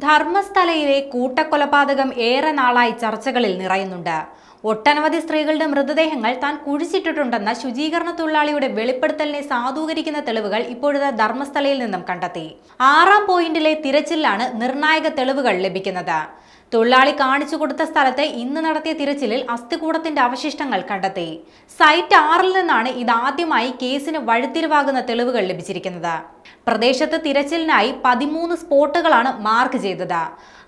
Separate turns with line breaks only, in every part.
ധർമ്മസ്ഥലയിലെ കൂട്ടക്കൊലപാതകം ഏറെ നാളായി ചർച്ചകളിൽ നിറയുന്നുണ്ട്. ഒട്ടനവധി സ്ത്രീകളുടെ മൃതദേഹങ്ങൾ താൻ കുഴിച്ചിട്ടിട്ടുണ്ടെന്ന ശുചീകരണ തൊഴിലാളിയുടെ വെളിപ്പെടുത്തലിനെ സാധൂകരിക്കുന്ന തെളിവുകൾ ഇപ്പോഴത്തെ ധർമ്മസ്ഥലയിൽ നിന്നും കണ്ടെത്തി. 6-ാം പോയിന്റിലെ തിരച്ചിലാണ് നിർണായക തെളിവുകൾ ലഭിക്കുന്നത്. തൊഴിലാളി കാണിച്ചു കൊടുത്ത സ്ഥലത്ത് ഇന്ന് നടത്തിയ തിരച്ചിലിൽ അസ്ഥികൂടത്തിന്റെ അവശിഷ്ടങ്ങൾ കണ്ടെത്തി. സൈറ്റ് 6-ൽ നിന്നാണ് ഇതാദ്യമായി കേസിന് വഴിത്തിരിവാകുന്ന തെളിവുകൾ ലഭിച്ചിരിക്കുന്നത്. പ്രദേശത്ത് തിരച്ചിലിനായി 13 സ്പോട്ടുകളാണ് മാർക്ക് ചെയ്തത്.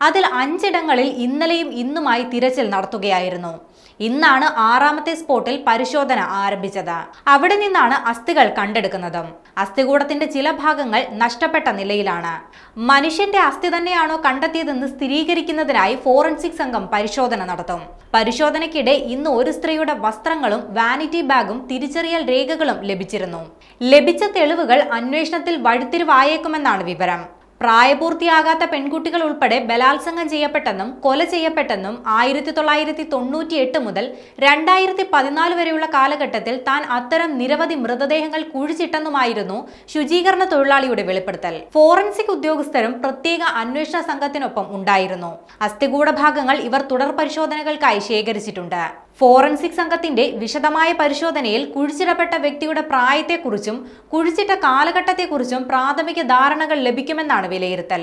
അതിൽ 5 ഇടങ്ങളിൽ ഇന്നലെയും ഇന്നുമായി തിരച്ചിൽ നടത്തുകയായിരുന്നു. ഇന്നാണ് 6-ാമത്തെ സ്പോട്ടിൽ പരിശോധന ആരംഭിച്ചത്. അവിടെ നിന്നാണ് അസ്ഥികൾ കണ്ടെടുക്കുന്നതും. അസ്ഥികൂടത്തിന്റെ ചില ഭാഗങ്ങൾ നഷ്ടപ്പെട്ട നിലയിലാണ്. മനുഷ്യന്റെ അസ്ഥി തന്നെയാണോ കണ്ടെത്തിയതെന്ന് സ്ഥിരീകരിക്കുന്നതിനായി ഫോറൻസിക് സംഘം പരിശോധന നടത്തും. പരിശോധനയ്ക്കിടെ ഇന്ന് ഒരു സ്ത്രീയുടെ വസ്ത്രങ്ങളും വാനിറ്റി ബാഗും തിരിച്ചറിയൽ രേഖകളും ലഭിച്ചിരുന്നു. ലഭിച്ച തെളിവുകൾ അന്വേഷണത്തിൽ വഴിത്തിരിവായേക്കുമെന്നാണ് വിവരം. പ്രായപൂർത്തിയാകാത്ത പെൺകുട്ടികൾ ഉൾപ്പെടെ ബലാത്സംഗം ചെയ്യപ്പെട്ടെന്നും കൊല ചെയ്യപ്പെട്ടെന്നും 1998 മുതൽ 2014 വരെയുള്ള കാലഘട്ടത്തിൽ താൻ അത്തരം നിരവധി മൃതദേഹങ്ങൾ കുഴിച്ചിട്ടെന്നുമായിരുന്നു ശുചീകരണ തൊഴിലാളിയുടെ വെളിപ്പെടുത്തൽ. ഫോറൻസിക് ഉദ്യോഗസ്ഥരും പ്രത്യേക അന്വേഷണ സംഘത്തിനൊപ്പം ഉണ്ടായിരുന്നു. അസ്ഥികൂട ഭാഗങ്ങൾ ഇവർ തുടർ പരിശോധനകൾക്കായി ശേഖരിച്ചിട്ടുണ്ട്. ഫോറൻസിക് സംഘത്തിന്റെ വിശദമായ പരിശോധനയിൽ കുഴിച്ചിടപ്പെട്ട വ്യക്തിയുടെ പ്രായത്തെക്കുറിച്ചും കുഴിച്ചിട്ട കാലഘട്ടത്തെക്കുറിച്ചും പ്രാഥമിക ധാരണകൾ ലഭിക്കുമെന്നാണ് വിലയിരുത്തൽ.